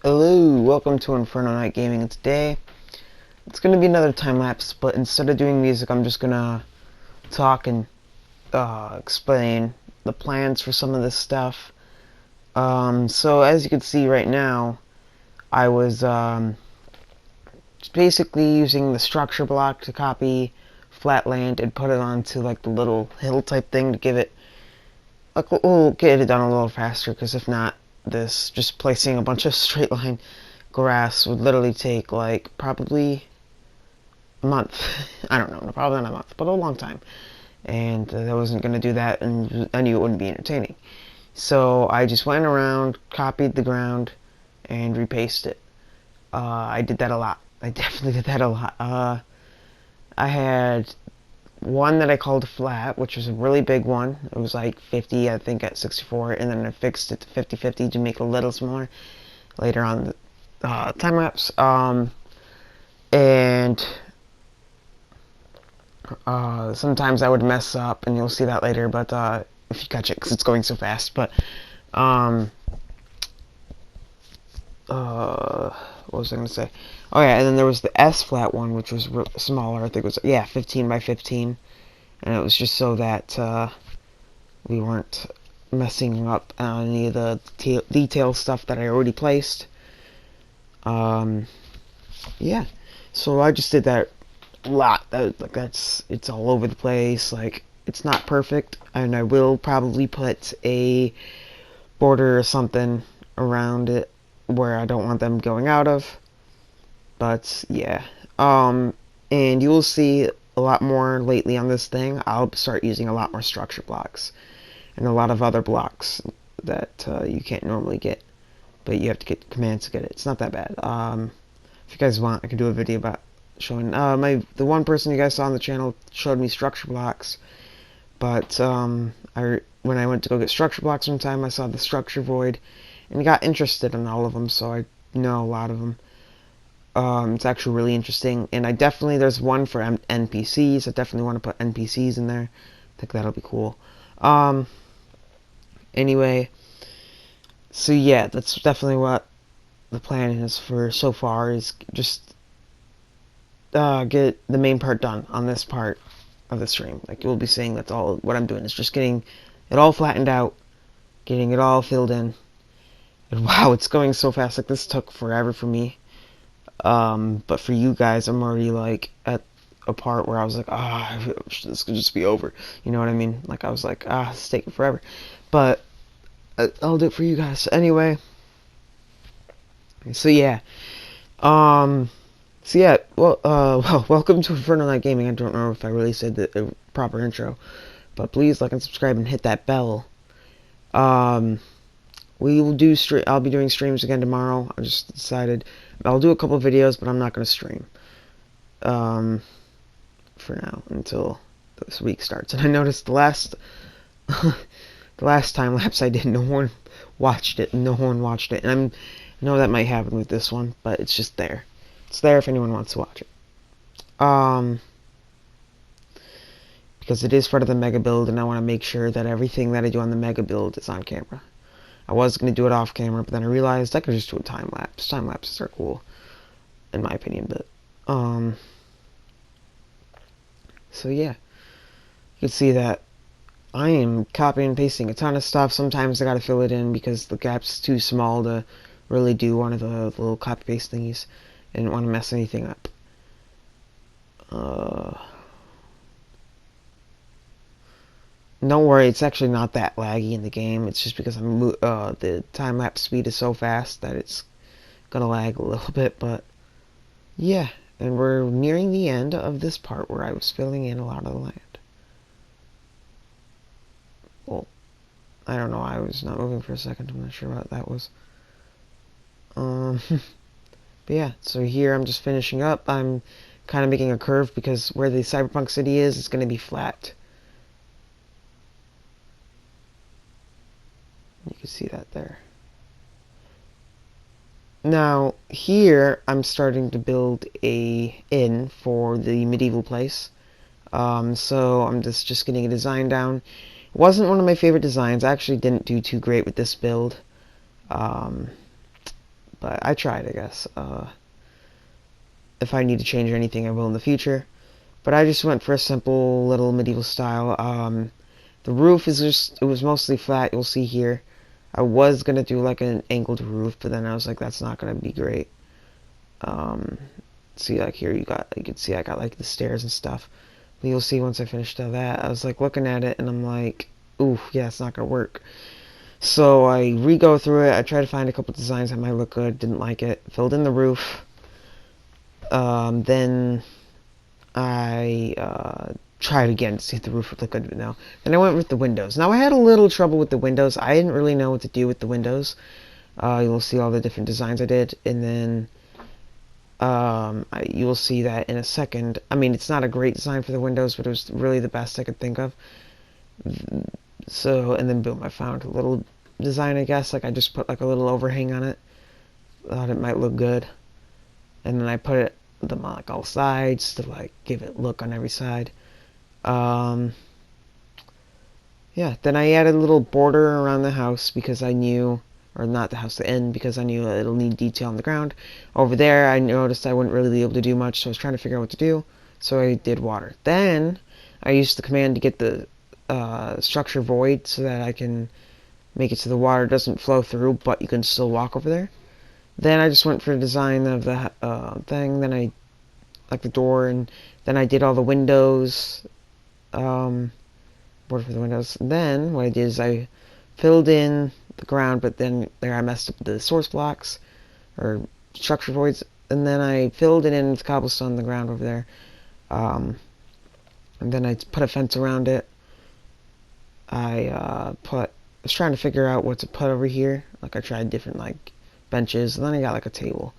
Hello, welcome to Inferno Night Gaming, and today it's going to be another time lapse, but instead of doing music, I'm just going to talk and explain the plans for some of this stuff. So as you can see right now, I was just basically using the structure block to copy Flatland and put it onto like the little hill type thing to give it, like, we'll get it done a little faster, because if not, this just placing a bunch of straight line grass would literally take like probably a month. I don't know, probably not a month, but a long time. And I wasn't going to do that, and I knew it wouldn't be entertaining. So I just went around, copied the ground, and repasted it. I did that a lot. I definitely did that a lot. I had one that I called flat, which was a really big one. It was like 50, I think, at 64, and then I fixed it to 50-50 to make it a little smaller later on the time lapse. And sometimes I would mess up, and you'll see that later, but if you catch it, because it's going so fast. But what was I going to say? Oh yeah, and then there was the S flat one, which was smaller. I think it was, yeah, 15 by 15, and it was just so that we weren't messing up any of the detail stuff that I already placed. Yeah, so I just did that a lot. It's all over the place. Like, it's not perfect, and I will probably put a border or something around it where I don't want them going out of. But yeah, and you will see a lot more lately on this thing. I'll start using a lot more structure blocks and a lot of other blocks that you can't normally get, but you have to get commands to get it. It's not that bad. If you guys want, I can do a video about showing the one person you guys saw on the channel showed me structure blocks, but when I went to go get structure blocks one time, I saw the structure void and got interested in all of them, so I know a lot of them. It's actually really interesting, and there's one for NPCs. I definitely want to put NPCs in there. I think that'll be cool. Anyway, so yeah, that's definitely what the plan is for so far, is just get the main part done on this part of the stream. Like, you'll be seeing, that's all what I'm doing, is just getting it all flattened out, getting it all filled in. And wow, it's going so fast. Like, this took forever for me. But for you guys, I'm already like at a part where I was like, this could just be over. You know what I mean? Like, I was like, it's taking forever. But I'll do it for you guys anyway. So yeah. Well, welcome to Inferno Night Gaming. I don't know if I really said the proper intro, but please like and subscribe and hit that bell. I'll be doing streams again tomorrow. I just decided I'll do a couple videos, but I'm not going to stream for now until this week starts. And I noticed the last time lapse I did, no one watched it. And I know that might happen with this one, but it's just there. It's there if anyone wants to watch it. Because it is part of the mega build, and I want to make sure that everything that I do on the mega build is on camera. I was going to do it off camera, but then I realized I could just do a time lapse. Time lapses are cool, in my opinion, but so yeah, you can see that I am copying and pasting a ton of stuff. Sometimes I gotta fill it in because the gap's too small to really do one of the little copy paste thingies. I didn't want to mess anything up. Don't worry, it's actually not that laggy in the game. It's just because the time lapse speed is so fast that it's gonna lag a little bit. But yeah, and we're nearing the end of this part where I was filling in a lot of the land. Well, I don't know. I was not moving for a second. I'm not sure what that was. But yeah, so here I'm just finishing up. I'm kind of making a curve because where the cyberpunk city is, it's going to be flat. You can see that there. Now, here, I'm starting to build a inn for the medieval place. So I'm just getting a design down. It wasn't one of my favorite designs. I actually didn't do too great with this build. but I tried, I guess. If I need to change anything, I will in the future. But I just went for a simple little medieval style. The roof is it was mostly flat, you'll see here. I was gonna do like an angled roof, but then I was like, that's not gonna be great. See, like here you can see I got like the stairs and stuff. But you'll see once I finished all that, I was like looking at it and I'm like, ooh, yeah, it's not gonna work. So I re-go through it. I tried to find a couple designs that might look good. Didn't like it. Filled in the roof. Then I tried again to see if the roof would look good. But no. Then I went with the windows. Now I had a little trouble with the windows. I didn't really know what to do with the windows. You'll see all the different designs I did, and then you will see that in a second. I mean, it's not a great design for the windows, but it was really the best I could think of. So, and then boom, I found a little design, I guess. Like, I just put like a little overhang on it. Thought it might look good. And then I put them on like all sides to like give it look on every side. Yeah, then I added a little border around the house because I knew, or not the house, the end, because I knew it'll need detail on the ground. Over there, I noticed I wouldn't really be able to do much, so I was trying to figure out what to do. So I did water. Then I used the command to get the structure void so that I can make it so the water doesn't flow through, but you can still walk over there. Then I just went for the design of the thing. Then I like the door, and then I did all the windows. Border for the windows. And then what I did is I filled in the ground, but then there I messed up the source blocks or structure voids, and then I filled it in with cobblestone on the ground over there. And then I put a fence around it. I was trying to figure out what to put over here. Like, I tried different like benches, and then I got like a table,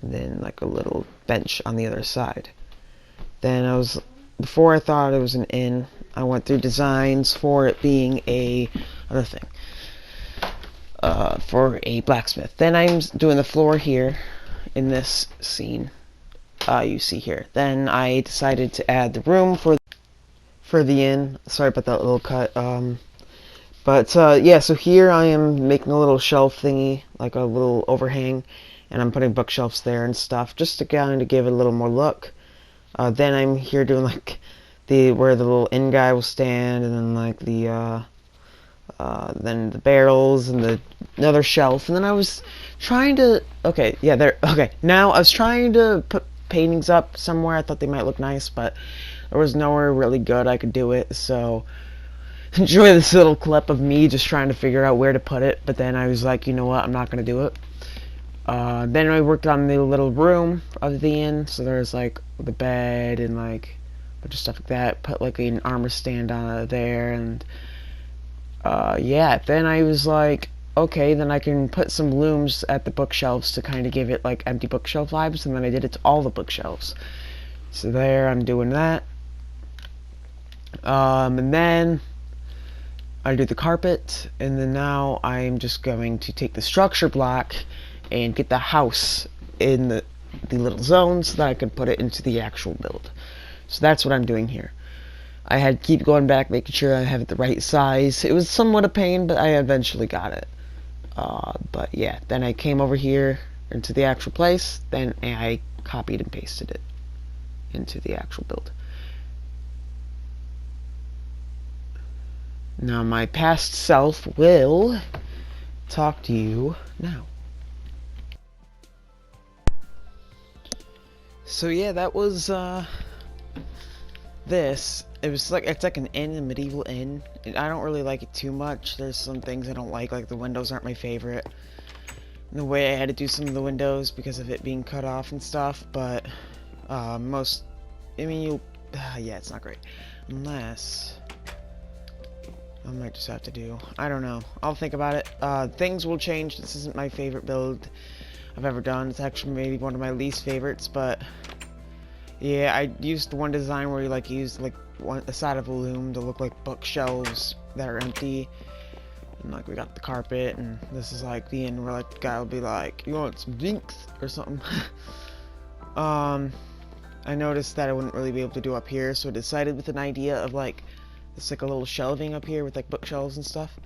and then like a little bench on the other side. Then before I thought it was an inn, I went through designs for it being another thing, for a blacksmith. Then I'm doing the floor here in this scene, you see here. Then I decided to add the room for the inn. Sorry about that little cut. Yeah, so here I am making a little shelf thingy, like a little overhang, and I'm putting bookshelves there and stuff, just to kind of give it a little more look. Then I'm here doing like where the little inn guy will stand, and then like then the barrels and another shelf, and then I was trying to now I was trying to put paintings up somewhere. I thought they might look nice, but there was nowhere really good I could do it, so enjoy this little clip of me just trying to figure out where to put it. But then I was like, you know what, I'm not gonna do it. Then I worked on the little room of the inn, so there's like the bed and like a bunch of stuff like that. Put like an armor stand on it there, and yeah, then I was like, okay, then I can put some looms at the bookshelves to kind of give it like empty bookshelf vibes, and then I did it to all the bookshelves. So there, I'm doing that. And then I do the carpet, and then now I'm just going to take the structure block and get the house in the little zones so that I can put it into the actual build. So that's what I'm doing here. I had to keep going back, making sure I have it the right size. It was somewhat a pain, but I eventually got it. But yeah, then I came over here into the actual place, then I copied and pasted it into the actual build. Now my past self will talk to you now. So yeah, that was this. It's like an inn, a medieval inn. I don't really like it too much. There's some things I don't like the windows aren't my favorite. And the way I had to do some of the windows because of it being cut off and stuff, but yeah, it's not great. Unless I might just have to do, I don't know. I'll think about it. Things will change. This isn't my favorite build I've ever done. It's actually maybe one of my least favorites, but yeah, I used the one design where you used a side of a loom to look like bookshelves that are empty, and like we got the carpet, and this is like the end where like the guy will be like, you want some dinks or something. I noticed that I wouldn't really be able to do up here, so I decided with an idea of like it's like a little shelving up here with like bookshelves and stuff.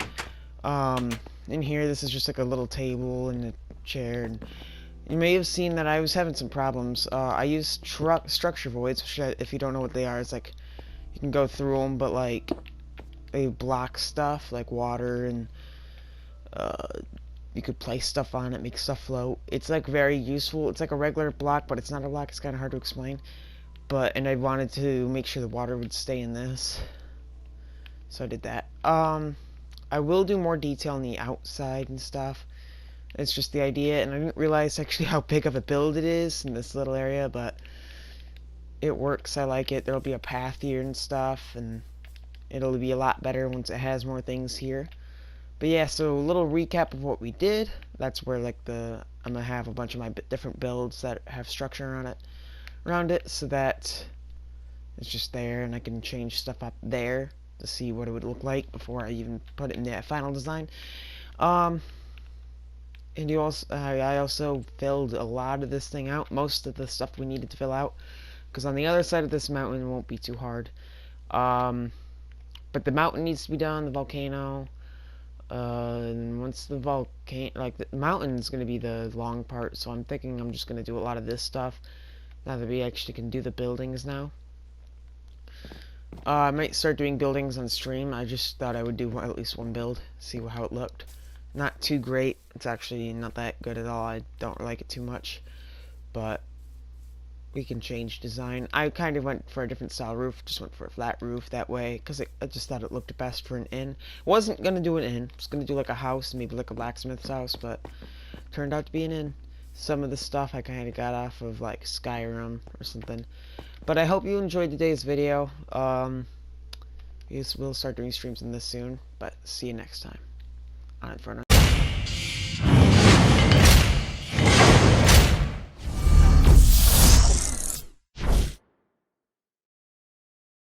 In here, this is just like a little table and a chair, and You may have seen that I was having some problems. I used structure voids, which if you don't know what they are, it's like you can go through them, but like they block stuff like water, and you could place stuff on it, make stuff float. It's like very useful. It's like a regular block, but it's not a block. It's kind of hard to explain. And I wanted to make sure the water would stay in this, so I did that. I will do more detail on the outside and stuff. It's just the idea, and I didn't realize actually how big of a build it is in this little area, but it works. I like it. There'll be a path here and stuff, and it'll be a lot better once it has more things here. But yeah, so a little recap of what we did. That's where like I'm gonna have a bunch of my different builds that have structure around it, so that it's just there, and I can change stuff up there to see what it would look like before I even put it in the final design. And I also filled a lot of this thing out, most of the stuff we needed to fill out, because on the other side of this mountain it won't be too hard. But the mountain needs to be done, the volcano, and once the mountain is going to be the long part, so I'm thinking I'm just going to do a lot of this stuff, now that we actually can do the buildings now. I might start doing buildings on stream. I just thought I would do at least one build, see how it looked. Not too great. It's actually not that good at all. I don't like it too much. But we can change design. I kind of went for a different style roof. Just went for a flat roof that way, because I just thought it looked best for an inn. Wasn't going to do an inn. I was going to do like a house, maybe like a blacksmith's house, but turned out to be an inn. Some of the stuff I kind of got off of like Skyrim or something. But I hope you enjoyed today's video. We'll start doing streams on this soon, but see you next time on Inferno.